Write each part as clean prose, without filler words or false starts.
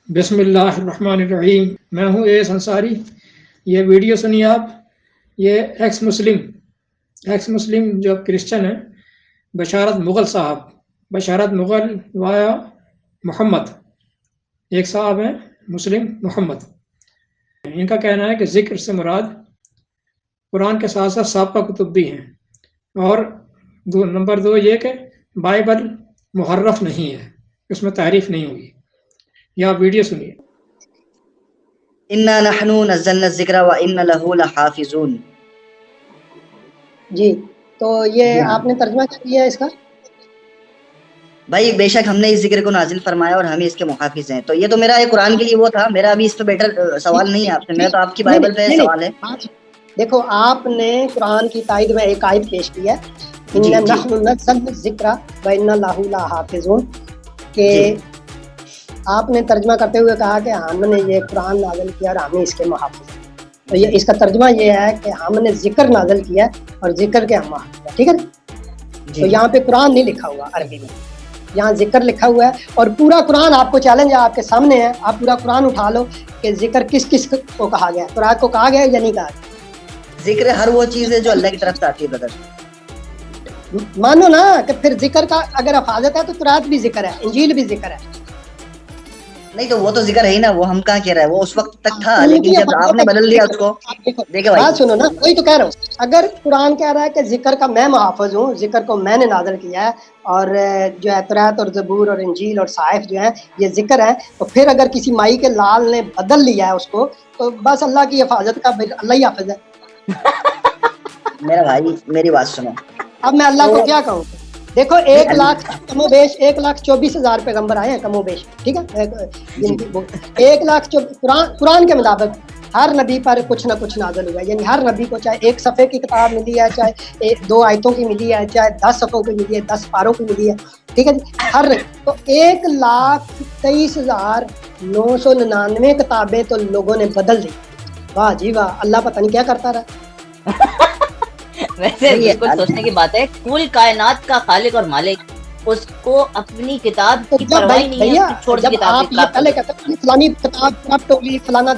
بسم اللہ الرحمن الرحیم. میں ہوں ایس انصاری. یہ ویڈیو سنیے آپ. یہ ایکس مسلم جو کرسچن ہیں، بشارت مغل صاحب، بشارت مغل وایا محمد، ایک صاحب ہیں مسلم محمد. ان کا کہنا ہے کہ ذکر سے مراد قرآن کے ساتھ ساتھ سابقہ کتب بھی ہیں، اور نمبر 2 یہ کہ بائبل محرف نہیں ہے، اس میں تحریف نہیں ہوئی. یا آپ ویڈیو سنیے. انا نحن نزلنا الذکر وانا له لحافظون. جی تو یہ آپ نے ترجمہ کیا کیا ہے اس کا؟ بھائی بے شک ہم نے اس ذکر کو نازل فرمایا اور ہم اس کے محافظ ہیں. تو یہ تو میرا ایک قرآن کے لیے وہ تھا، میرا ابھی اس پہ بیٹر سوال نہیں ہے آپ سے، میرا تو آپ کی بائبل پہ سوال ہے. دیکھو آپ نے قرآن کی تائید میں ایک آیت پیش کی ہے، انا نحن نزلنا الذکر وانا له لحافظون، کہ آپ نے ترجمہ کرتے ہوئے کہا کہ ہم نے یہ قرآن نازل کیا اور ہم اس کے محافظ ہیں. تو یہ اس کا ترجمہ یہ ہے کہ ہم نے ذکر نازل کیا اور ذکر کے ہم محافظ ہیں. ٹھیک ہے. تو یہاں پہ قرآن نہیں لکھا ہوا عربی میں، یہاں ذکر لکھا ہوا ہے. اور پورا قرآن آپ کو چیلنج ہے، آپ کے سامنے ہے، آپ پورا قرآن اٹھا لو کہ ذکر کس کس کو کہا گیا ہے. قرآن کو کہا گیا ہے یا نہیں کہا گیا؟ ذکر ہر وہ چیز ہے جو اللہ کی طرف سے آتی ہے بدر. مانو نا کہ پھر ذکر کا اگر حفاظت ہے تو قرآن بھی ذکر ہے، انجیل بھی ذکر ہے. نہیں تو وہ تو ذکر ہے ہی نا، وہ ہم کہاں کہہ رہے ہیں، وہ اس وقت تک تھا، لیکن جب آپ نے بدل دیا اس کو. دیکھیں بھائی بات سنو نا، وہی تو کہہ رہا ہوں. اگر قرآن کہہ رہا ہے کہ ذکر کا میں محافظ ہوں، ذکر کو میں نے نازل کیا ہے، اور جو ہے تورات اور زبور اور انجیل اور صحائف جو ہیں یہ ذکر ہے، تو پھر اگر کسی مائی کے لال نے بدل لیا ہے اس کو، تو بس اللہ کی حفاظت کا اللہ ہی حافظ ہے. میرا بھائی میری بات سنو. اب میں اللہ کو کیا کہوں؟ دیکھو 1 لاکھ کم و بیش 1,24,000 پیغمبر آئے ہیں کم و بیش، ٹھیک ہے. 1 لاکھ قرآن کے مطابق ہر نبی پر کچھ نہ کچھ نازل ہوا ہے. یعنی ہر نبی کو چاہے 1 صفحے کی کتاب ملی ہے، چاہے 2 آیتوں کی ملی ہے، چاہے 10 صفحوں کی ملی ہے، 10 پاروں کی ملی ہے. ٹھیک ہے جی. تو 1,23,999 کتابیں تو لوگوں نے بدل دی. واہ جی واہ، اللہ پتہ نہیں کیا کرتا رہا. ویسے بالکل سوچنے کی بات ہے، کل کائنات کا خالق اور مالک، اس کو اپنی کتاب کی پرواہ نہیں ہے، چھوڑ دی کتاب. آپ یہ پہلے کہتے ہیں فلانی کتاب کرپٹ ہوگی، فلانا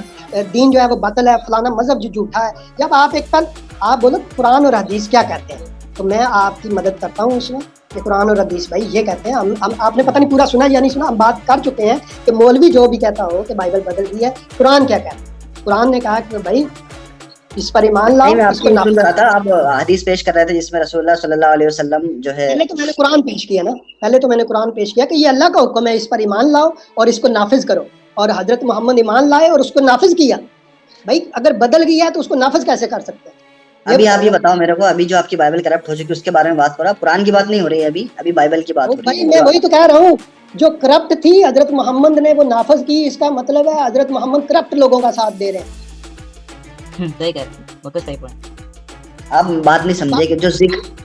دین جو ہے وہ باطل ہے، فلانا مذہب جو جھوٹا ہے. جب آپ ایک پل آپ بولو قرآن اور حدیث کیا کہتے ہیں، تو میں آپ کی مدد کرتا ہوں اس میں کہ قرآن اور حدیث بھائی یہ کہتے ہیں. ہم آپ نے پتہ نہیں پورا سنا یا نہیں سنا، ہم بات کر چکے ہیں کہ مولوی جو بھی کہتا ہو کہ بائبل بدل دی ہے، قرآن کیا کہتا ہے؟ قرآن نے کہا کہ بھائی اس پر ایمان لاؤ. میں آپ کو سن رہا تھا، آپ حدیث پیش کر رہے تھے جس میں رسول اللہ صلی اللہ علیہ وسلم جو ہے. پہلے تو میں نے قرآن پیش کیا نا، پہلے تو میں نے قرآن پیش کیا کہ یہ اللہ کا حکم ہے، اس پر ایمان لاؤ اور اس کو نافذ کرو. اور حضرت محمد ایمان لائے اور اس کو نافذ کیا. بھائی اگر بدل گیا ہے تو اس کو نافذ کیسے کر سکتے ہیں؟ ابھی آپ یہ بتاؤ میرے کو، ابھی جو آپ کی بائبل کرپٹ ہو چکی اس کے بارے میں بات کرو. قرآن کی بات نہیں ہو رہی ہے ابھی بائبل کی بات ہو رہی ہے. میں وہی تو کہہ رہا ہوں، جو کرپٹ تھی حضرت محمد نے وہ نافذ کی. اس کا مطلب ہے حضرت محمد کرپٹ لوگوں کا ساتھ دے رہے ہیں. صحیح کہہ رہے ہیں، وہ تو صحیح پوائنٹ. آپ بات نہیں سمجھے کہ جو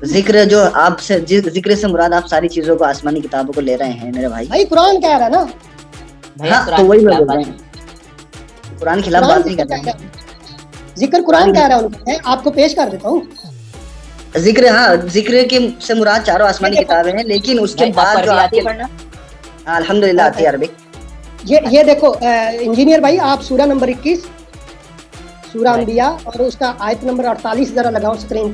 ذکر جو آپ سے ذکر سے مراد آپ ساری چیزوں کو آسمانی کتابوں کو لے رہے ہیں میرے بھائی. بھائی قرآن کہہ رہا ہے نا. ہاں تو وہی میں بول رہا ہوں، قرآن کے خلاف بات نہیں کر رہا ہوں. ذکر قرآن کہہ رہا ہوں، میں آپ کو پیش کر دیتا ہوں. ذکر، ہاں ذکر کے سے مراد چاروں آسمانی کتابیں ہیں، لیکن اس کے بعد جو آتی ہے پڑھنا. ہاں الحمدللہ آتی ہے عربی. یہ دیکھو انجینئر بھائی، آپ سورہ نمبر 21 سورہ انبیاء اور اس کا آیت نمبر 48 ذرا لگاؤ اسکرین.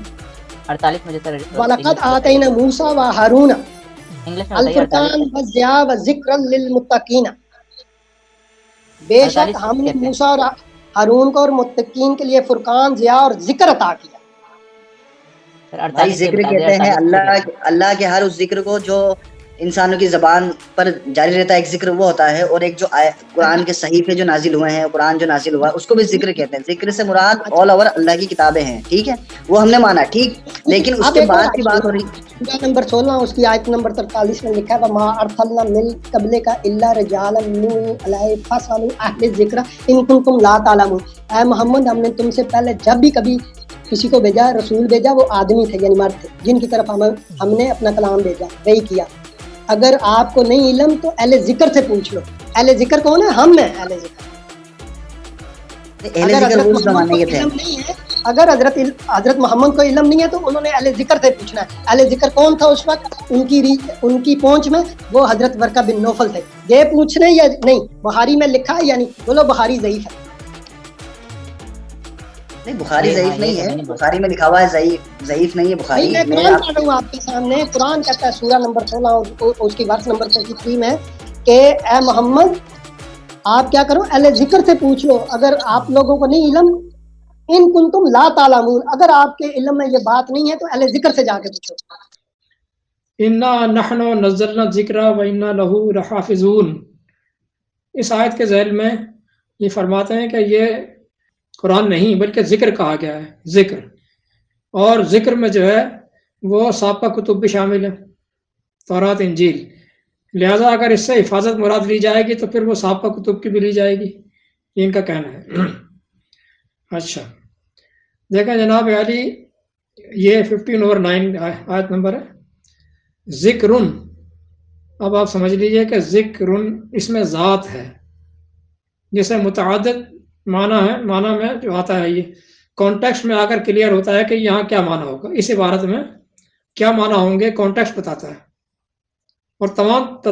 48 مجھے سر وَلَقَدْ آتَيْنَا مُوسَىٰ وَهَارُونَ الْفُرْقَانَ وَالضِّيَاءَ وَذِكْرًا لِّلْمُتَّقِينَ. بے شک ہم نے موسیٰ اور ہارون کو اور متقین کے لیے فرقان، ضیاء اور ذکر عطا کیا. بھائی ذکر کہتے ہیں اللہ کے ہر اس ذکر کو جو انسانوں کی زبان پر جاری رہتا ہے. ایک ذکر وہ ہوتا ہے، اور ایک جو قرآن کے صحیفے جو نازل ہوئے ہیں، قرآن جو نازل ہوا ہے اس کو بھی ذکر کہتے ہیں. ذکر سے مراد آل اوور اللہ کی کتابیں ہیں، ٹھیک ہے، وہ ہم نے مانا ٹھیک. لیکن اس کے بعد کی بات ہو رہی سورہ نمبر 16 اس کی آیت نمبر 43 میں لکھا ہے وَمَا أَرْسَلْنَا مِن قَبْلِكَ إِلَّا رِجَالًا نُوحِي إِلَيْهِمْ فَاسْأَلُوا أَهْلَ الذِّكْرِ إِن كُنتُمْ لَا تَعْلَمُونَ. اے محمد ہم نے تم سے پہلے جب بھی کبھی کسی کو بھیجا، رسول بھیجا، وہ آدمی تھے یعنی مرد تھے جن کی طرف ہم نے اپنا کلام بھیجا، وہی کیا. اگر آپ کو نہیں علم تو اہل ذکر سے پوچھ لو. اہل ذکر کون ہے؟ ہم ہیں اہل ذکر. اگر حضرت محمد کو علم نہیں ہے اگر حضرت محمد کو علم نہیں ہے تو انہوں نے اہل ذکر سے پوچھنا ہے. اہل ذکر کون تھا اس وقت؟ ان کی پہنچ میں وہ حضرت ورقہ بن نوفل تھے. یہ پوچھ رہے یا نہیں بخاری میں لکھا ہے یا نہیں؟ بولو بخاری ضعیف ہے. نہیں بخاری ضعیف نہیں ہے, بخاری میں لکھا ہوا ہے ضعیف نہیں ہے بخاری. میں قرآن پڑھ رہا ہوں آپ کے سامنے. قرآن کہتا ہے سورہ نمبر 16 اور اس کی ورس نمبر 33 میں کہ اے محمد آپ کیا کرو, اہل ذکر سے پوچھ لو اگر آپ لوگوں کو نہیں علم. ان کنتم لا تعلمون, اگر آپ کے علم میں یہ بات نہیں ہے تو اہل ذکر سے جا کے پوچھو. انا نحن نزلنا الذکر و انا لہ لحافظون. اس آیت کے ذیل میں یہ فرماتے ہیں کہ یہ قرآن نہیں بلکہ ذکر کہا گیا ہے, ذکر. اور ذکر میں جو ہے وہ سابقہ کتب بھی شامل ہے, تورات انجیل. لہذا اگر اس سے حفاظت مراد لی جائے گی تو پھر وہ سابقہ کتب کی بھی لی جائے گی, یہ ان کا کہنا ہے. اچھا دیکھیں جناب علی, یہ 15/9 آیت نمبر ہے. ذکرن, اب آپ سمجھ لیجئے کہ ذکرن اس میں ذات ہے, جسے متعدد معنی ہے. معنی میں جو آتا ہے یہ کانٹیکسٹ میں آ کر کلیئر ہوتا ہے کہ یہاں کیا معنی ہوگا, اس عبارت میں کیا معنی ہوں گے, کانٹیکسٹ بتاتا ہے. اور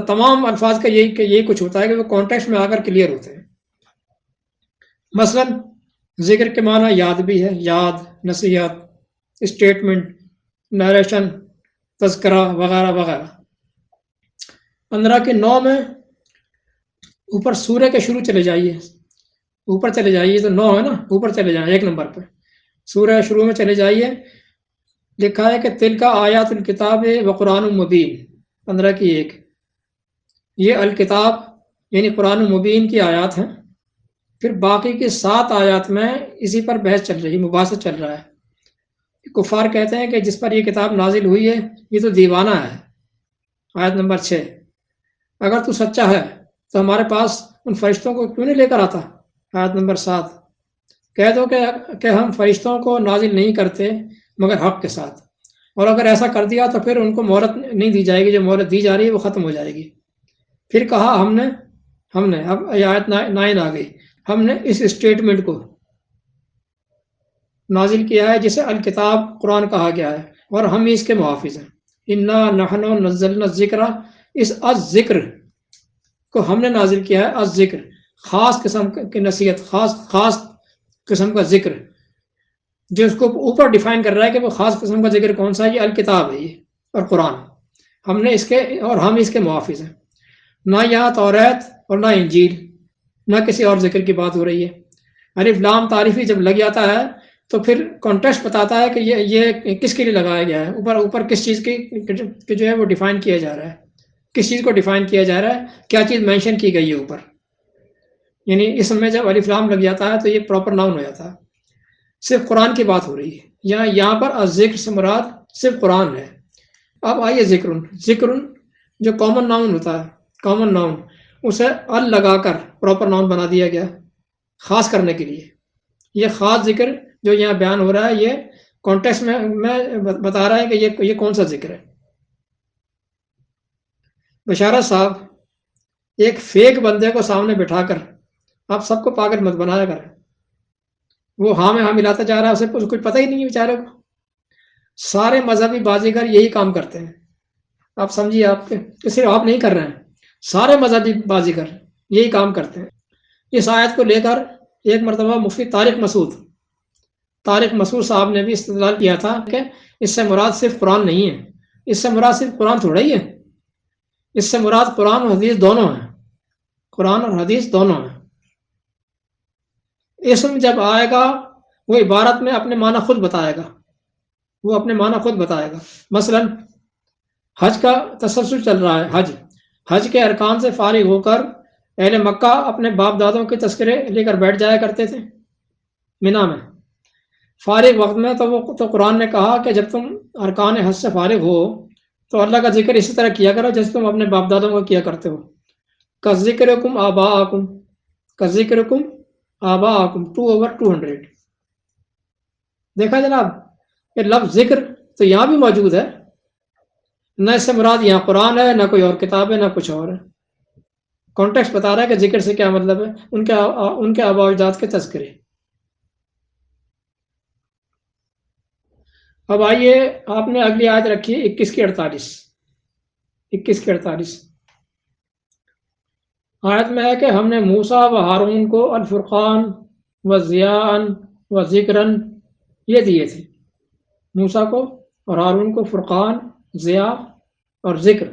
تمام الفاظ کا یہی کچھ ہوتا ہے کہ وہ کانٹیکسٹ میں آ کر کلیئر ہوتے ہیں. مثلا ذکر کے معنی یاد بھی ہے, یاد, نصیحت, اسٹیٹمنٹ, نریشن, تذکرہ وغیرہ وغیرہ. 15/9 میں اوپر سورہ کے شروع چلے جائیے, اوپر چلے جائیے تو 9 ہے نا, اوپر چلے جائیں 1 نمبر پہ, سورہ شروع میں چلے جائیے. لکھا ہے کہ تلک آیات الکتاب و قرآن مبین, 15/1. یہ الکتاب یعنی قرآن مبین کی آیات ہیں. پھر باقی کی 7 آیات میں اسی پر بحث چل رہی, مباحثہ چل رہا ہے. کفار کہتے ہیں کہ جس پر یہ کتاب نازل ہوئی ہے یہ تو دیوانہ ہے. آیت نمبر 6, اگر تو سچا ہے تو ہمارے پاس ان فرشتوں کو کیوں نہیں لے کر آتا. آیت نمبر 7, کہہ دو کہ ہم فرشتوں کو نازل نہیں کرتے مگر حق کے ساتھ, اور اگر ایسا کر دیا تو پھر ان کو مہلت نہیں دی جائے گی, جو مہلت دی جا رہی ہے وہ ختم ہو جائے گی. پھر کہا ہم نے اب آیت 9 آ گئی, ہم نے اس اسٹیٹمنٹ کو نازل کیا ہے جسے الکتاب قرآن کہا گیا ہے, اور ہم ہی اس کے محافظ ہیں. انا نحن نزلنا الذکر, اس الذکر کو ہم نے نازل کیا ہے. الذکر خاص قسم کی نصیحت, خاص قسم کا ذکر, جو اس کو اوپر ڈیفائن کر رہا ہے کہ وہ خاص قسم کا ذکر کون سا ہے. یہ الکتاب ہے یہ, اور قرآن. ہم نے ہم اس کے محافظ ہیں. نہ یہاں توریت اور نہ انجیل, نہ کسی اور ذکر کی بات ہو رہی ہے. الف لام تعریفی جب لگ جاتا ہے تو پھر کانٹیکسٹ بتاتا ہے کہ یہ کس کے لیے لگایا گیا ہے. اوپر کس چیز کی جو ہے وہ ڈیفائن کیا جا رہا ہے, کس چیز کو ڈیفائن کیا جا رہا ہے, کیا چیز مینشن کی گئی ہے اوپر. یعنی اس میں جب الف لام لگ جاتا ہے تو یہ پراپر ناؤن ہو جاتا ہے. صرف قرآن کی بات ہو رہی ہے, یہاں پر ذکر سے مراد صرف قرآن ہے. اب آئیے ذکر جو کامن ناؤن ہوتا ہے, کامن ناؤن, اسے ال لگا کر پراپر ناؤن بنا دیا گیا خاص کرنے کے لیے. یہ خاص ذکر جو یہاں بیان ہو رہا ہے یہ کانٹیکسٹ میں بتا رہا ہے کہ یہ کون سا ذکر ہے. بشارت صاحب ایک فیک بندے کو سامنے بٹھا کر آپ سب کو پاگل مت بنایا کریں. وہ ہاں میں ہاں ملاتا جا رہا ہے, اسے کچھ پتہ ہی نہیں ہے بیچارے کو. سارے مذہبی بازیگر یہی کام کرتے ہیں, آپ سمجھیے. آپ کے صرف آپ نہیں کر رہے ہیں, سارے مذہبی بازیگر یہی کام کرتے ہیں. اس آیت کو لے کر ایک مرتبہ مفتی طارق مسعود صاحب نے بھی استدلال کیا تھا کہ اس سے مراد صرف قرآن نہیں ہے. اس سے مراد صرف قرآن تھوڑا ہی ہے, اس سے مراد قرآن اور حدیث دونوں ہیں. قرآن اور حدیث دونوں ہیں. اسم جب آئے گا وہ عبارت میں اپنے معنی خود بتائے گا, وہ اپنے معنی خود بتائے گا. مثلا حج کا تسلسل چل رہا ہے. حج کے ارکان سے فارغ ہو کر اہل مکہ اپنے باپ دادوں کے تذکرے لے کر بیٹھ جایا کرتے تھے مینا میں. فارغ وقت میں تو قرآن نے کہا کہ جب تم ارکان حج سے فارغ ہو تو اللہ کا ذکر اسی طرح کیا کرو جیسے تم اپنے باپ دادوں کو کیا کرتے ہو. کذکرکم آباءکم, کذکرکم آباءکم 2/200. دیکھا جناب, یہ لفظ ذکر تو یہاں بھی موجود ہے, نہ اس سے مراد یہاں قرآن ہے, نہ کوئی اور کتاب ہے, نہ کچھ اور ہے. کانٹیکسٹ بتا رہا ہے کہ ذکر سے کیا مطلب ہے, ان کے آباء و اجداد کے تذکرے. اب آئیے آپ نے اگلی آیت رکھی ہے 21 کی 48. 21 کی 48 آیت میں ہے کہ ہم نے موسیٰ و ہارون کو الفرقان و ضیاء و ذکرن یہ دیے تھے. موسیٰ کو اور ہارون کو فرقان، ضیاء اور ذکر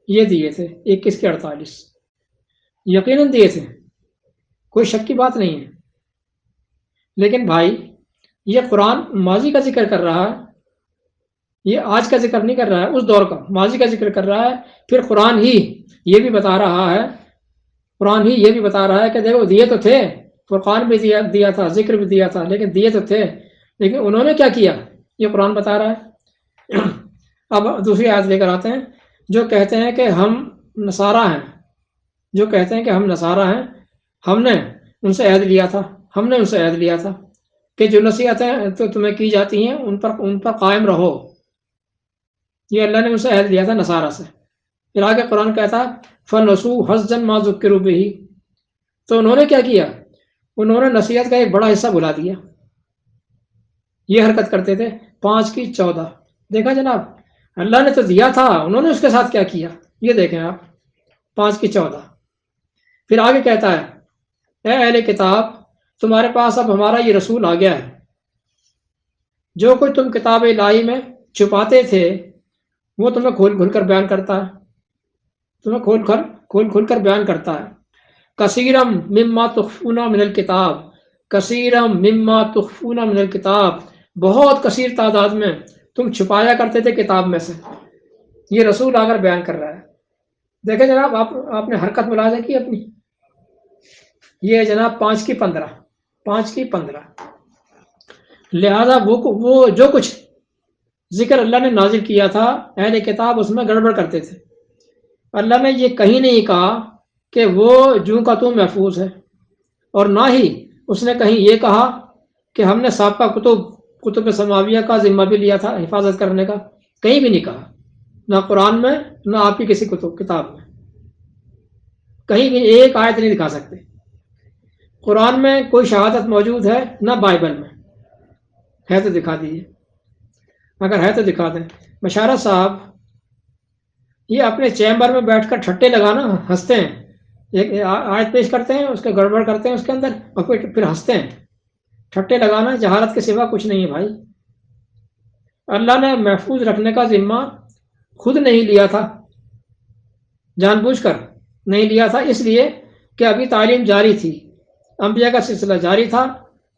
یہ دیے تھے. 21 کے 48 یقیناً دیے تھے، کوئی شک کی بات نہیں ہے. لیکن بھائی یہ قرآن ماضی کا ذکر کر رہا ہے، یہ آج کا ذکر نہیں کر رہا ہے، اس دور کا ماضی کا ذکر کر رہا ہے. پھر قرآن ہی یہ بھی بتا رہا ہے، قرآن ہی یہ بھی بتا رہا ہے کہ دیکھو دیے تو تھے، فرقان بھی دیا تھا، ذکر بھی دیا تھا، لیکن دیے تو تھے، لیکن انہوں نے کیا کیا یہ قرآن بتا رہا ہے. اب دوسری آیت لے کر آتے ہیں. جو کہتے ہیں کہ ہم نصارہ ہیں، جو کہتے ہیں کہ ہم نصارہ ہیں، ہم نے ان سے عہد لیا تھا، ہم نے ان سے عہد لیا تھا کہ جو نصیحتیں تو تمہیں کی جاتی ہیں ان پر قائم رہو. یہ اللہ نے ان سے عہد لیا تھا نصارہ سے. پھر آگے قرآن کہتا فَنَسُوا حَظًّا مَا ذُكِّرُوا بِهِ، تو انہوں نے کیا کیا، انہوں نے نصیحت کا ایک بڑا حصہ بھلا دیا. یہ حرکت کرتے تھے. 5 کی 14 دیکھا جناب، اللہ نے تو دیا تھا، انہوں نے اس کے ساتھ کیا کیا، یہ دیکھیں آپ. 5 کی 14 پھر آگے کہتا ہے اے اہل کتاب تمہارے پاس اب ہمارا یہ رسول آ گیا ہے، جو کچھ تم کتاب الہی میں چھپاتے تھے وہ تمہیں کھول کھول کر بیان کرتا ہے، تمہیں کھول کھول کر بیان کرتا ہے. کثیرم مما تخفون من الکتاب، کثیرم مما تخفون من الکتاب، بہت کثیر تعداد میں تم چھپایا کرتے تھے کتاب میں سے. یہ رسول آ کر بیان کر رہا ہے. دیکھیں جناب آپ نے حرکت ملاحظہ کی اپنی. یہ ہے جناب 5 کی 15 5 کی 15. لہذا وہ جو کچھ ذکر اللہ نے نازل کیا تھا اہل کتاب اس میں گڑبڑ کرتے تھے. اللہ نے یہ کہیں نہیں کہا کہ وہ جوں کا توں محفوظ ہے، اور نہ ہی اس نے کہیں یہ کہا کہ ہم نے سابقہ کتب سماویہ کا ذمہ بھی لیا تھا حفاظت کرنے کا. کہیں بھی نہیں کہا، نہ قرآن میں نہ آپ کی کسی کتاب میں، کہیں بھی ایک آیت نہیں دکھا سکتے. قرآن میں کوئی شہادت موجود ہے نہ بائبل میں ہے، تو دکھا دیجیے، اگر ہے تو دکھا دیں. بشارت صاحب یہ اپنے چیمبر میں بیٹھ کر ٹھٹے لگانا ہنستے ہیں، ایک آیت پیش کرتے ہیں اس کے گڑبڑ کرتے ہیں اس کے اندر اور پھر ہنستے ہیں. ٹھٹے لگانا جہالت کے سوا کچھ نہیں ہے بھائی. اللہ نے محفوظ رکھنے کا ذمہ خود نہیں لیا تھا، جان بوجھ کر نہیں لیا تھا، اس لیے کہ ابھی تعلیم جاری تھی، انبیاء کا سلسلہ جاری تھا،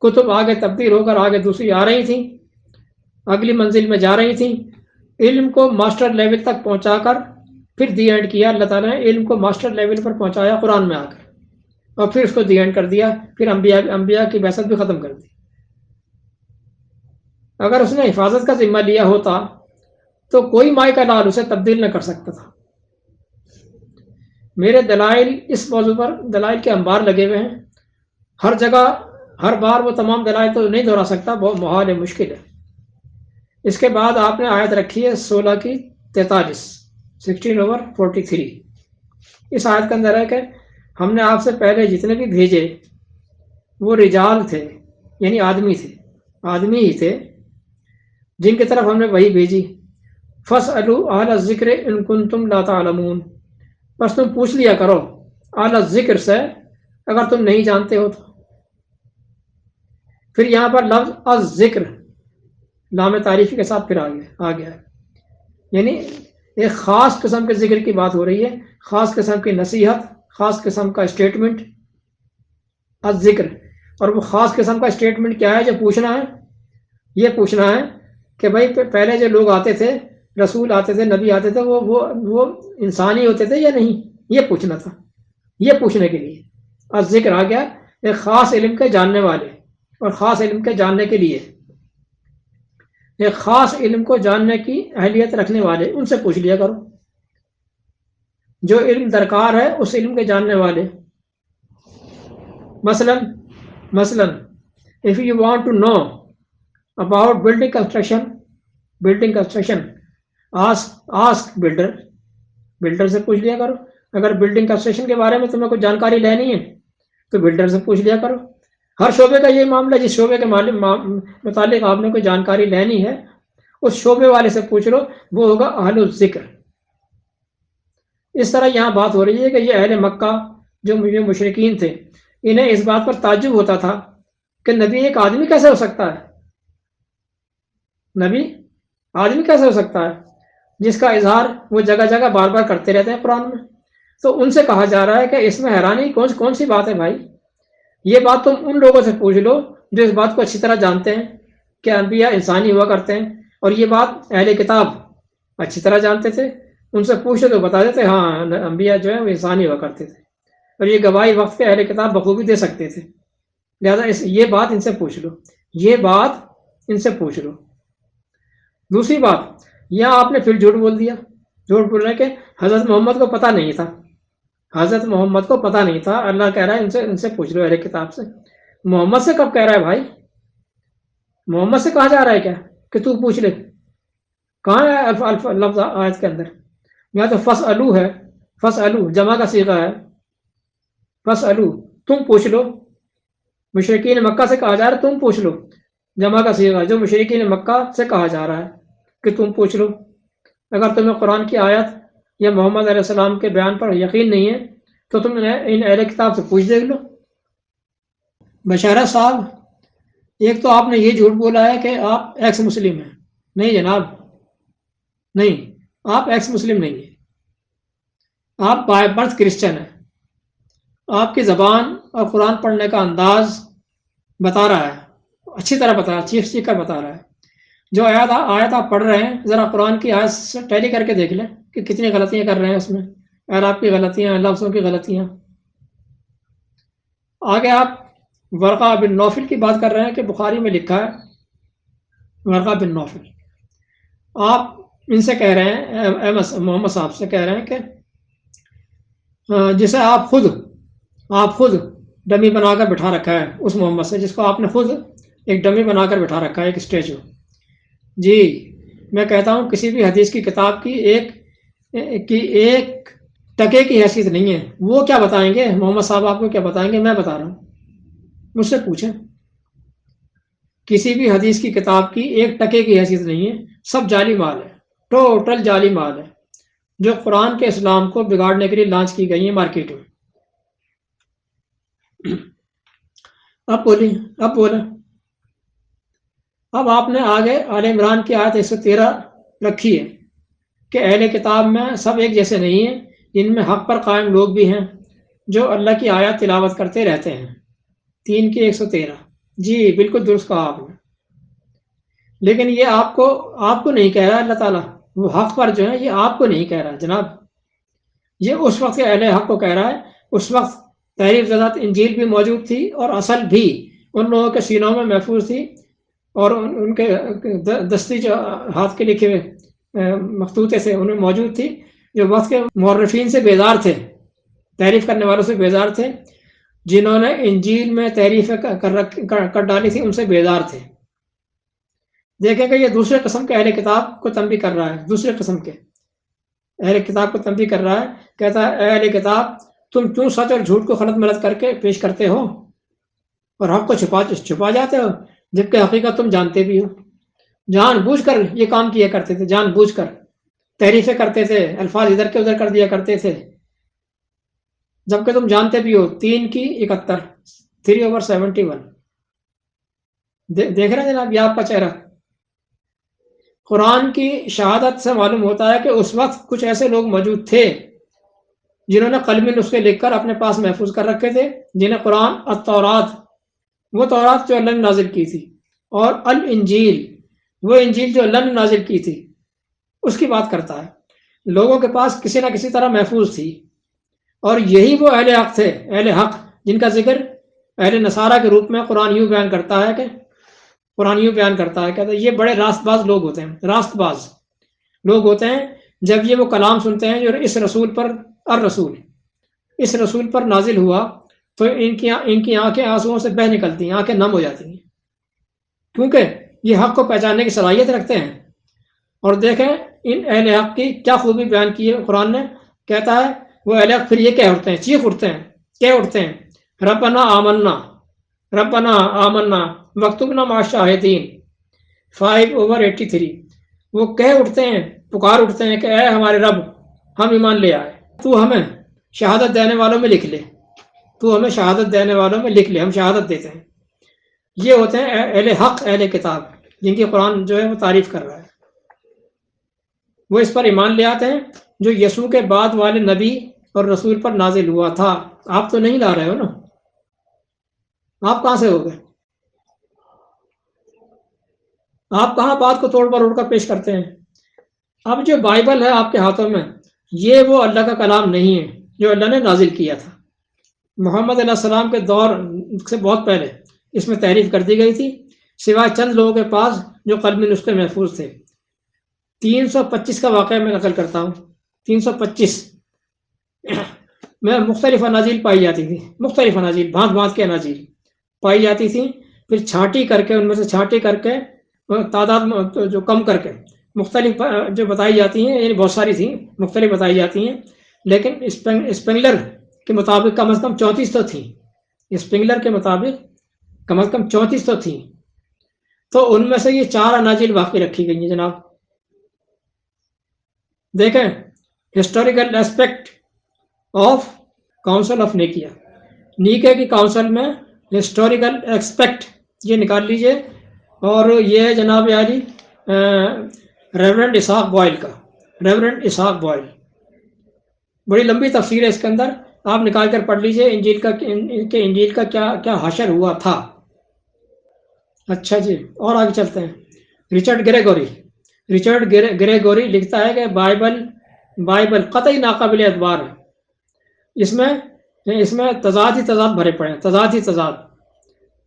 کتب آگے تبدیل ہو کر آگے دوسری آ رہی تھیں، اگلی منزل میں جا رہی تھیں. علم کو ماسٹر لیول تک پہنچا کر پھر دی اینڈ کیا. اللہ تعالیٰ نے علم کو ماسٹر لیول پر پہنچایا قرآن میں آ کر، اور پھر اس کو دی اینڈ کر دیا. پھر انبیاء کی بعثت بھی ختم کر دی. اگر اس نے حفاظت کا ذمہ لیا ہوتا تو کوئی مائی کا لال اسے تبدیل نہ کر سکتا تھا. میرے دلائل اس موضوع پر دلائل کے انبار لگے ہوئے ہیں، ہر جگہ ہر بار وہ تمام دلائل تو نہیں دہرا سکتا، بہت محال ہے، مشکل ہے. اس کے بعد آپ نے آیت رکھی ہے 16 کی 43 16/43. اس آیت کے اندر ہے کہ ہم نے آپ سے پہلے جتنے بھی بھیجے وہ رجال تھے، یعنی آدمی ہی تھے جن کی طرف ہم نے وہی بھیجی. فَاسْأَلُوا أَهْلَ الذِّكْرِ إِن كُنتُمْ لَا تَعْلَمُونَ، بس تم پوچھ لیا کرو اہل ذکر سے اگر تم نہیں جانتے ہو تو. پھر یہاں پر لفظ الذکر لام تعریفی کے ساتھ پھر آ گیا، یعنی ایک خاص قسم کے ذکر کی بات ہو رہی ہے، خاص قسم کی نصیحت، خاص قسم کا اسٹیٹمنٹ الذکر. اور وہ خاص قسم کا اسٹیٹمنٹ کیا ہے جو پوچھنا ہے؟ یہ پوچھنا ہے کہ بھائی پہلے جو لوگ آتے تھے، رسول آتے تھے، نبی آتے تھے، وہ انسانی ہوتے تھے یا نہیں، یہ پوچھنا تھا. یہ پوچھنے کے لیے الذکر آ گیا، ایک خاص علم کے جاننے والے اور خاص علم کے جاننے کے لیے، ایک خاص علم کو جاننے کی اہلیت رکھنے والے، ان سے پوچھ لیا کرو جو علم درکار ہے اس علم کے جاننے والے. مثلا if you want to know about building construction ask builder سے پوچھ لیا کرو. اگر بلڈنگ کنسٹرکشن کے بارے میں تمہیں کوئی جانکاری لینی ہے تو بلڈر سے پوچھ لیا کرو. ہر شعبے کا یہ معاملہ، جس شعبے کے متعلق آپ نے کوئی جانکاری لینی ہے اس شعبے والے سے پوچھ لو، وہ ہوگا اہل الذکر۔ اس طرح یہاں بات ہو رہی ہے کہ یہ اہل مکہ جو مشرکین تھے، انہیں اس بات پر تعجب ہوتا تھا کہ نبی ایک آدمی کیسے ہو سکتا ہے، نبی آدمی کیسے ہو سکتا ہے، جس کا اظہار وہ جگہ جگہ بار بار کرتے رہتے ہیں قرآن میں۔ تو ان سے کہا جا رہا ہے کہ اس میں حیرانی کون سی بات ہے بھائی؟ یہ بات تم ان لوگوں سے پوچھ لو جو اس بات کو اچھی طرح جانتے ہیں کہ انبیاء انسانی ہوا کرتے ہیں، اور یہ بات اہل کتاب اچھی طرح جانتے تھے۔ ان سے پوچھے تو بتا دیتے ہاں انبیاء جو ہیں وہ انسانی ہوا کرتے تھے، اور یہ گواہی وقت کے اہل کتاب بخوبی دے سکتے تھے۔ لہذا یہ بات ان سے پوچھ لو، یہ بات ان سے پوچھ لو۔ دوسری بات، یہاں آپ نے پھر جھوٹ بول دیا، جھوٹ بول رہے کہ حضرت محمد کو پتہ نہیں تھا، حضرت محمد کو پتہ نہیں تھا۔ اللہ کہہ رہا ہے ان سے پوچھ لو اہل کتاب سے۔ محمد سے کب کہہ رہا ہے بھائی؟ محمد سے کہا جا رہا ہے کیا کہ تو پوچھ لے؟ کہاں ہے لفظ آیت کے اندر؟ یا تو فَاسْأَلُوا ہے، فَاسْأَلُوا جمع کا صیغہ ہے، فَاسْأَلُوا تم پوچھ لو۔ مشرکین مکہ سے کہا جا رہا ہے تم پوچھ لو، جمع کا صیغہ جو مشرکین مکہ سے کہا جا رہا ہے کہ تم پوچھ لو۔ اگر تمہیں قرآن کی آیت یا محمد علیہ السلام کے بیان پر یقین نہیں ہے تو تم ان اہل کتاب سے پوچھ دیکھ لو۔ بشارہ صاحب، ایک تو آپ نے یہ جھوٹ بولا ہے کہ آپ ایکس مسلم ہیں۔ نہیں جناب، نہیں، آپ ایکس مسلم نہیں ہیں، آپ بائی برتھ کرسچن ہیں۔ آپ کی زبان اور قرآن پڑھنے کا انداز بتا رہا ہے، اچھی طرح بتا رہا ہے، چیخ چیخ کر بتا رہا ہے۔ جو آیت آپ پڑھ رہے ہیں، ذرا قرآن کی آیت سے ٹیلی کر کے دیکھ لیں کہ کتنی غلطیاں کر رہے ہیں اس میں، اعراب کی غلطیاں، لفظوں کی غلطیاں۔ آگے آپ ورقہ بن نوفل کی بات کر رہے ہیں کہ بخاری میں لکھا ہے، ورقہ بن نوفل۔ آپ ان سے کہہ رہے ہیں، محمد صاحب سے کہہ رہے ہیں کہ جسے آپ خود ڈمی بنا کر بٹھا رکھا ہے، اس محمد سے جس کو آپ نے خود ایک ڈمی بنا کر بٹھا رکھا ہے، ایک اسٹیچو۔ جی میں کہتا ہوں کسی بھی حدیث کی کتاب کی ایک ٹکے کی حیثیت نہیں ہے۔ وہ کیا بتائیں گے محمد صاحب، آپ کو کیا بتائیں گے؟ میں بتا رہا ہوں، مجھ سے پوچھیں۔ کسی بھی حدیث کی کتاب کی ایک ٹکے کی حیثیت نہیں ہے، سب جعلی مال ہے، ٹوٹل جعلی مال ہے، جو قرآن کے اسلام کو بگاڑنے کے لیے لانچ کی گئی ہیں مارکیٹ میں۔ اب بولیں۔ اب آپ نے آگے آل عمران کی آیت 113 رکھی ہے کہ اہل کتاب میں سب ایک جیسے نہیں ہیں، ان میں حق پر قائم لوگ بھی ہیں جو اللہ کی آیات تلاوت کرتے رہتے ہیں۔ 3 کی 113، جی بالکل درست کہا آپ نے۔ لیکن یہ آپ کو نہیں کہہ رہا اللہ تعالیٰ، وہ حق پر جو ہے یہ آپ کو نہیں کہہ رہا جناب، یہ اس وقت کے اہل حق کو کہہ رہا ہے۔ اس وقت تحریف زدہ انجیل بھی موجود تھی اور اصل بھی ان لوگوں کے سینوں میں محفوظ تھی، اور ان کے دستی جو ہاتھ کے لکھے ہوئے مخطوطے سے ان میں موجود تھی، جو وقت کے مورخین سے بیزار تھے، تحریف کرنے والوں سے بیزار تھے، جنہوں نے انجیل میں تحریف کر ڈالی تھی، ان سے بیزار تھے۔ دیکھیں کہ یہ دوسرے قسم کے اہل کتاب کو تنبیہ کر رہا ہے، دوسرے قسم کے اہل کتاب کو تنبیہ کر رہا ہے، کہتا ہے اے اہل کتاب تم کیوں سچ اور جھوٹ کو خلط ملط کر کے پیش کرتے ہو اور حق کو چھپا جاتے ہو، جبکہ حقیقت تم جانتے بھی ہو۔ جان بوجھ کر یہ کام کیا کرتے تھے، جان بوجھ کر تحریفیں کرتے تھے، الفاظ ادھر کے ادھر کر دیا کرتے تھے، جبکہ تم جانتے بھی ہو۔ 3 کی 71، 3/71۔ دیکھ رہے ہیں جناب یہ آپ کا چہرہ؟ قرآن کی شہادت سے معلوم ہوتا ہے کہ اس وقت کچھ ایسے لوگ موجود تھے جنہوں نے قلمی نسخے لکھ کر اپنے پاس محفوظ کر رکھے تھے، جنہیں قرآن التورات، وہ تورات جو اللہ نے نازل کی تھی، اور الانجیل، وہ انجیل جو اللہ نے نازل کی تھی، اس کی بات کرتا ہے، لوگوں کے پاس کسی نہ کسی طرح محفوظ تھی۔ اور یہی وہ اہل حق تھے، اہل حق جن کا ذکر اہل نصارہ کے روپ میں قرآن یوں بیان کرتا ہے کہتا ہے یہ بڑے راست باز لوگ ہوتے ہیں، راست باز لوگ ہوتے ہیں۔ جب یہ وہ کلام سنتے ہیں جو اس رسول پر نازل ہوا تو ان کی آنکھیں آنسوؤں سے بہہ نکلتی ہیں، آنکھیں نم ہو جاتی ہیں، کیونکہ یہ حق کو پہچاننے کی صلاحیت رکھتے ہیں۔ اور دیکھیں ان اہل حق کی کیا خوبی بیان کی ہے قرآن نے، کہتا ہے وہ اہل حق پھر یہ کہہ اٹھتے ہیں، چیخ اٹھتے ہیں، کہہ اٹھتے ہیں ربنا آمنا واکتبنا مع الشاہدین 5/83۔ وہ کہہ اٹھتے ہیں، پکار اٹھتے ہیں کہ اے ہمارے رب، ہم ایمان لے آئے، تو ہمیں شہادت دینے والوں میں لکھ لے، تو ہمیں شہادت دینے والوں میں لکھ لے، ہم شہادت دیتے ہیں۔ یہ ہوتے ہیں اہل حق، اہل کتاب، جن کی قرآن جو ہے وہ تعریف کر رہا ہے۔ وہ اس پر ایمان لے آتے ہیں جو یسوع کے بعد والے نبی اور رسول پر نازل ہوا تھا۔ آپ تو نہیں لا رہے ہو نا، آپ کہاں سے ہو گئے؟ آپ کہاں بات کو توڑ پر اڑ کر پیش کرتے ہیں؟ اب جو بائبل ہے آپ کے ہاتھوں میں، یہ وہ اللہ کا کلام نہیں ہے جو اللہ نے نازل کیا تھا۔ محمد علیہ السلام کے دور سے بہت پہلے اس میں تحریف کر دی گئی تھی، سوائے چند لوگوں کے پاس جو قلمی نسخے محفوظ تھے۔ 325 کا واقعہ میں نقل کرتا ہوں۔ 325 میں مختلف اناجیل پائی جاتی تھی، مختلف اناجیل، بھانت بھانت کے اناجیل پائی جاتی تھیں، پھر چھانٹی کر کے، ان میں سے چھانٹی کر کے تعداد جو کم کر کے مختلف جو بتائی جاتی ہیں، یعنی بہت ساری تھیں، مختلف بتائی جاتی ہیں، لیکن اسپینگلر کے مطابق کم از کم 34 تو تھیں۔ اسپینگلر کے مطابق کم از کم 34 تو تھیں۔ تو ان میں سے یہ 4 اناجیل باقی رکھی گئی ہیں جناب۔ دیکھیں، historical aspect of council of Nicaea, Nicaea کی کاؤنسل میں ہسٹوریکل ایسپیکٹ یہ نکال لیجئے، اور یہ ہے جناب عالی ریورنڈ اسحاق بوائل کا، ریورنڈ اسحاق بوائل، بڑی لمبی تفسیر ہے اس کے اندر، آپ نکال کر پڑھ لیجئے انجیل کا کہ انجیل کا کیا حشر ہوا تھا۔ اچھا جی، اور آگے چلتے ہیں۔ رچرڈ گریگوری لکھتا ہے کہ بائبل قطعی ناقابل اعتبار ہے، اس میں تضاد ہی تضاد بھرے پڑے ہیں، تضاد ہی تضاد۔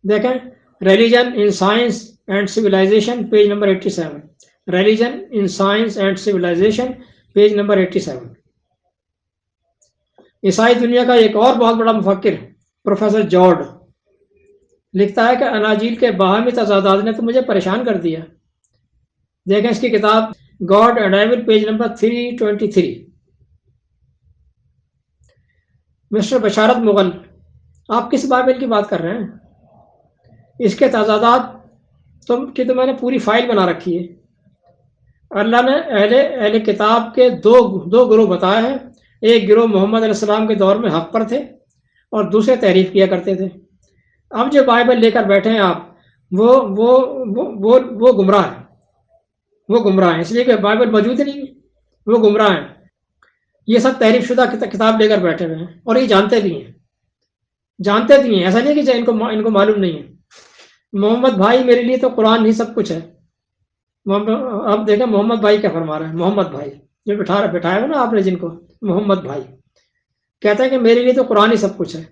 دیکھیں، religion in science and civilization page number 87، religion in science and civilization page number 87۔ عیسائی دنیا کا ایک اور بہت بڑا مفکر پروفیسر جارڈ لکھتا ہے کہ اناجیل کے باہمی تضادات نے تو مجھے پریشان کر دیا۔ دیکھیں اس کی کتاب God and evil page number 323۔ Mister Basharat Mughal, آپ کس بائبل کی بات کر رہے ہیں؟ اس کے تضادات کی تو میں نے پوری فائل بنا رکھی ہے۔ اللہ نے اہل کتاب کے دو گروہ بتائے ہیں، ایک گروہ محمد علیہ السلام کے دور میں حق پر تھے اور دوسرے تحریف کیا کرتے تھے۔ اب جو بائبل لے کر بیٹھے ہیں آپ، وہ گمراہ ہیں، وہ گمراہ ہیں، اس لیے کہ بائبل موجود نہیں ہے، وہ گمراہ ہیں۔ یہ سب تحریف شدہ کتاب لے کر بیٹھے ہوئے ہیں، اور یہ جانتے بھی ہیں، ایسا نہیں کہ ان کو معلوم نہیں ہے۔ محمد بھائی میرے لیے تو قرآن ہی سب کچھ ہے۔ اب دیکھیں محمد بھائی کیا فرما رہے ہیں، محمد بھائی جو بٹھایا ہوا نا آپ نے جن کو، محمد بھائی کہتے ہیں کہ میرے لیے تو قرآن ہی سب کچھ ہے۔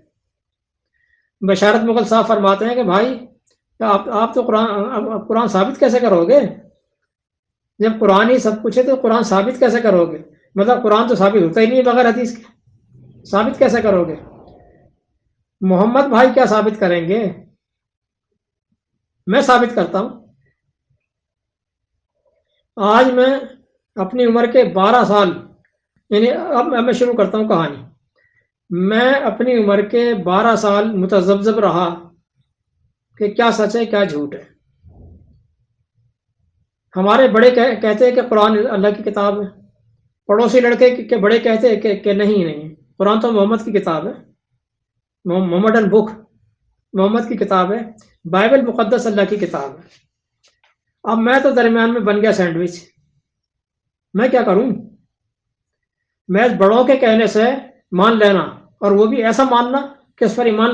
بشارت مغل صاحب فرماتے ہیں کہ بھائی آپ تو قرآن ثابت کیسے کرو گے؟ جب قرآن ہی سب کچھ ہے تو قرآن ثابت کیسے کرو گے؟ مطلب قرآن تو ثابت ہوتا ہی نہیں ہے بغیر حدیث کے، ثابت کیسے کرو گے؟ محمد بھائی کیا ثابت کریں گے؟ میں ثابت کرتا ہوں۔ آج میں اپنی عمر کے 12 سال، یعنی اب میں شروع کرتا ہوں کہانی۔ میں اپنی عمر کے 12 سال متذبذب رہا کہ کیا سچ ہے کیا جھوٹ ہے۔ ہمارے بڑے کہتے ہیں کہ قرآن اللہ کی کتاب ہے، پڑوسی لڑکے کے بڑے کہتے ہیں کہ نہیں، قرآن تو محمد کی کتاب ہے، محمدن بک محمد کی کتاب ہے، بائبل مقدس اللہ کی کتاب ہے۔ اب میں تو درمیان میں بن گیا سینڈوچ، میں کیا کروں؟ میں بڑوں کے کہنے سے مان لینا، اور وہ بھی ایسا ماننا کہ اس پر ایمان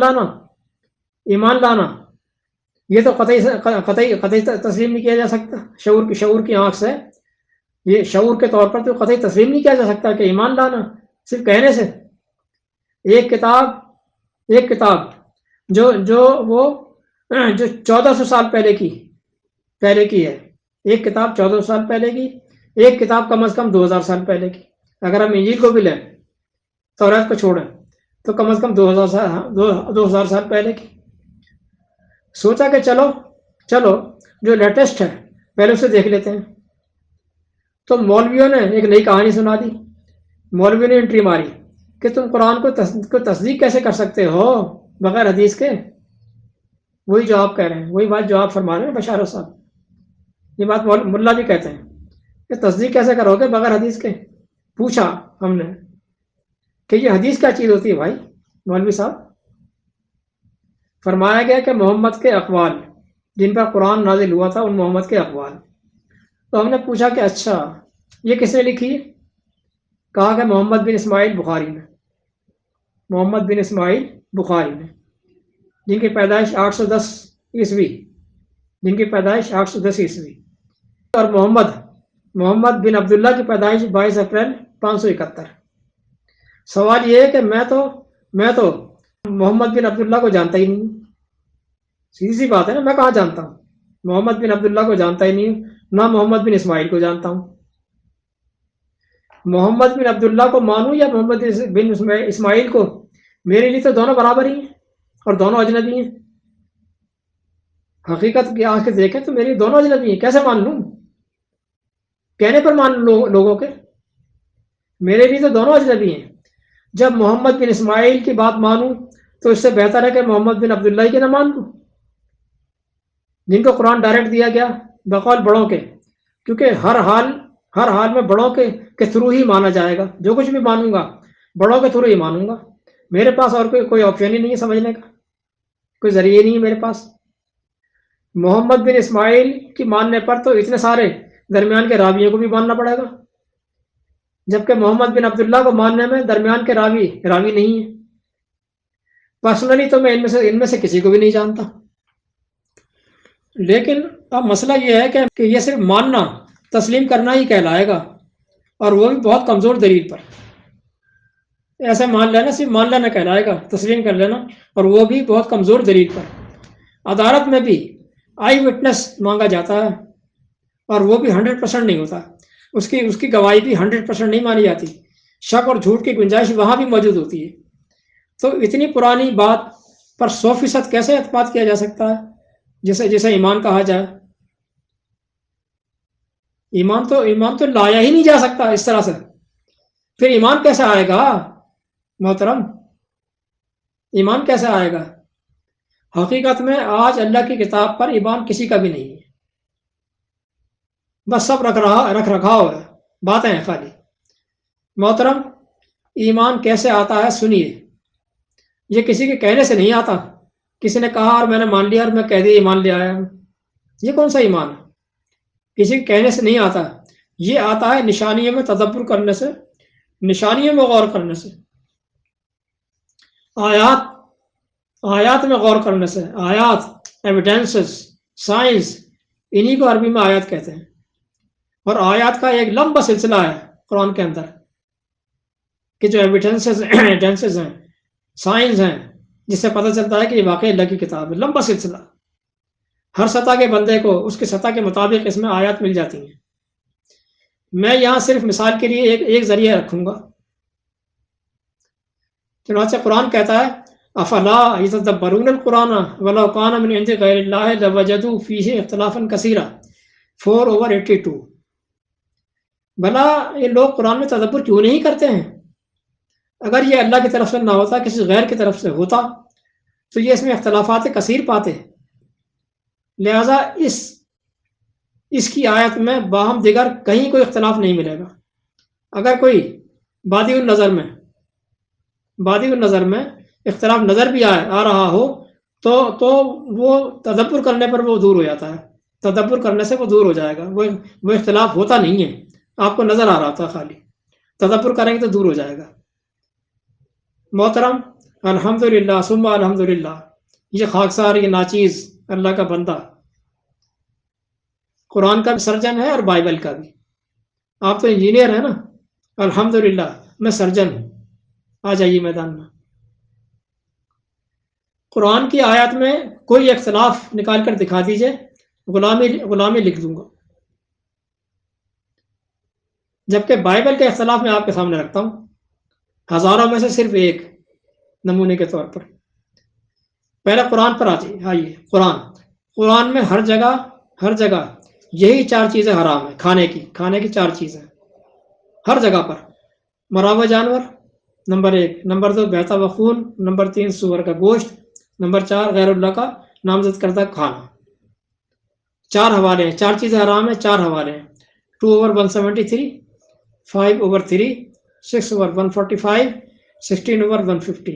لانا، یہ تو قطعی تسلیم نہیں کیا جا سکتا۔ شعور کی آنکھ سے، یہ شعور کے طور پر تو قطعی تسلیم نہیں کیا جا سکتا کہ ایمان لانا صرف کہنے سے۔ ایک کتاب جو 1400 سال پہلے کی ہے، ایک کتاب 1400 سال پہلے کی، ایک کتاب کم از کم 2000 سال پہلے کی۔ اگر ہم انجیل کو بھی لیں، توریت کو چھوڑیں، تو کم از کم 2000 سال پہلے کی۔ سوچا کہ چلو جو لیٹسٹ ہے پہلے اسے دیکھ لیتے ہیں۔ تو مولویوں نے ایک نئی کہانی سنا دی، مولویوں نے انٹری ماری کہ تم قرآن کو تصدیق کیسے کر سکتے ہو بغیر حدیث کے؟ وہی جو آپ کہہ رہے ہیں، وہی بات جو آپ فرما رہے ہیں بشارت صاحب، یہ بات ملا بھی کہتے ہیں کہ تصدیق کیسے کرو گے بغیر حدیث کے؟ پوچھا ہم نے کہ یہ حدیث کیا چیز ہوتی ہے بھائی مولوی صاحب؟ فرمایا گیا کہ محمد کے اقوال جن پر قرآن نازل ہوا تھا، ان محمد کے اقوال. تو ہم نے پوچھا کہ اچھا یہ کس نے لکھی ہے؟ کہا کہ محمد بن اسماعیل بخاری نے. محمد بن اسماعیل بخاری نے، جن کی پیدائش 810 عیسوی، جن کی پیدائش 810 عیسوی. اور محمد بن عبداللہ کی پیدائش 22 اپریل 571. سوال یہ ہے کہ میں تو محمد بن عبداللہ کو جانتا ہی نہیں ہوں. سیدھی سی بات ہے نا، میں کہاں جانتا ہوں؟ محمد بن عبداللہ کو جانتا ہی نہیں ہوں، نہ محمد بن اسماعیل کو جانتا ہوں. محمد بن عبداللہ کو مانوں یا محمد بن اسماعیل کو؟ میرے لیے تو دونوں برابر ہی ہیں اور دونوں اجنبی ہیں. حقیقت کی آنکھ سے دیکھیں تو میری دونوں اجنبی ہیں. کیسے مان لوں؟ کہنے پر مان لوگوں کے. میرے لیے تو دونوں اجنبی ہیں. جب محمد بن اسماعیل کی بات مانوں تو اس سے بہتر ہے کہ محمد بن عبداللہ کی نہ مان لوں، جن کو قرآن ڈائریکٹ دیا گیا بقول بڑوں کے. کیونکہ ہر حال میں بڑوں کے تھرو ہی مانا جائے گا. جو کچھ بھی مانوں گا بڑوں کے تھرو ہی مانوں گا. میرے پاس اور کوئی آپشن ہی نہیں ہے سمجھنے کا، کوئی ذریعہ نہیں ہے میرے پاس. محمد بن اسماعیل کی ماننے پر تو اتنے سارے درمیان کے راویوں کو بھی ماننا پڑے گا، جبکہ محمد بن عبداللہ کو ماننے میں درمیان کے راوی نہیں ہے. پرسنلی تو میں ان میں سے کسی کو بھی نہیں جانتا. لیکن اب مسئلہ یہ ہے کہ یہ صرف ماننا، تسلیم کرنا ہی کہلائے گا، اور وہ بھی بہت کمزور دلیل پر. ایسے مان لینا صرف مان لینا کہلائے گا، تسلیم کر لینا، اور وہ بھی بہت کمزور دلیل پر. عدالت میں بھی آئی وٹنس مانگا جاتا ہے، اور وہ بھی 100% نہیں ہوتا. اس کی گواہی بھی 100% نہیں مانی جاتی. شک اور جھوٹ کی گنجائش وہاں بھی موجود ہوتی ہے. تو اتنی پرانی بات پر 100% کیسے اعتماد کیا جا سکتا ہے جسے ایمان کہا جائے؟ ایمان تو لایا ہی نہیں جا سکتا اس طرح سے. پھر ایمان کیسے آئے گا محترم؟ ایمان کیسے آئے گا؟ حقیقت میں آج اللہ کی کتاب پر ایمان کسی کا بھی نہیں ہے. بس سب رکھ رکھاؤ ہے، باتیں ہیں خالی. محترم، ایمان کیسے آتا ہے سنیے. یہ کسی کے کہنے سے نہیں آتا. کسی نے کہا اور میں نے مان لیا اور میں کہہ دیا ایمان لے آیا ہوں. یہ کون سا ایمان ہے؟ کسی کے کہنے سے نہیں آتا. یہ آتا ہے نشانیوں میں تدبر کرنے سے، نشانیوں میں غور کرنے سے، آیات میں غور کرنے سے. آیات، ایویڈنسز، سائنس، انہی کو عربی میں آیات کہتے ہیں. اور آیات کا ایک لمبا سلسلہ ہے قرآن کے اندر کہ جو ایویڈنسز ہیں، سائنس ہیں، جس سے پتہ چلتا ہے کہ یہ واقعی اللہ کی کتاب ہے. لمبا سلسلہ. ہر سطح کے بندے کو اس کے سطح کے مطابق اس میں آیات مل جاتی ہیں. میں یہاں صرف مثال کے لیے ایک ذریعہ رکھوں گا. چنانچہ قرآن کہتا ہے افلا یتدبرون القرآن ولو کان من عند غیر اللہ لوجدوا فیہ اختلافا کثیرا 4/82. بھلا یہ لوگ قرآن میں تدبر کیوں نہیں کرتے ہیں؟ اگر یہ اللہ کی طرف سے نہ ہوتا، کسی غیر کی طرف سے ہوتا، تو یہ اس میں اختلافات کثیر پاتے. لہذا اس کی آیت میں باہم دیگر کہیں کوئی اختلاف نہیں ملے گا. اگر کوئی بادی النظر میں اختلاف نظر بھی آ رہا ہو تو وہ تدبر کرنے پر وہ دور ہو جاتا ہے. تدبر کرنے سے وہ دور ہو جائے گا. وہ اختلاف ہوتا نہیں ہے، آپ کو نظر آ رہا تھا خالی. تدبر کریں گے تو دور ہو جائے گا. محترم، الحمدللہ ثم الحمدللہ، یہ خاکسار، یہ ناچیز اللہ کا بندہ قرآن کا سرجن ہے اور بائبل کا بھی. آپ تو انجینئر ہیں نا. الحمدللہ میں سرجن ہوں. آ جائیے میدان میں. قرآن کی آیات میں کوئی اختلاف نکال کر دکھا دیجئے، غلامی لکھ دوں گا. جبکہ بائبل کے اختلاف میں آپ کے سامنے رکھتا ہوں، ہزاروں میں سے صرف ایک نمونے کے طور پر. پہلے قرآن پر آئیے. قرآن میں ہر جگہ یہی 4 چیزیں حرام ہیں. کھانے کی 4 چیزیں ہر جگہ پر. مراوہ جانور نمبر 1، نمبر 2 بہتا ہوا خون، نمبر 3 سور کا گوشت، نمبر 4 غیر اللہ کا نامزد کردہ کھانا. 4 حوالے ہیں. 4 چیزیں حرام ہیں، 4 حوالے ہیں. 2/173, 5/3, 6/145, 16/150.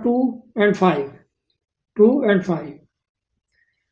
2 and 5।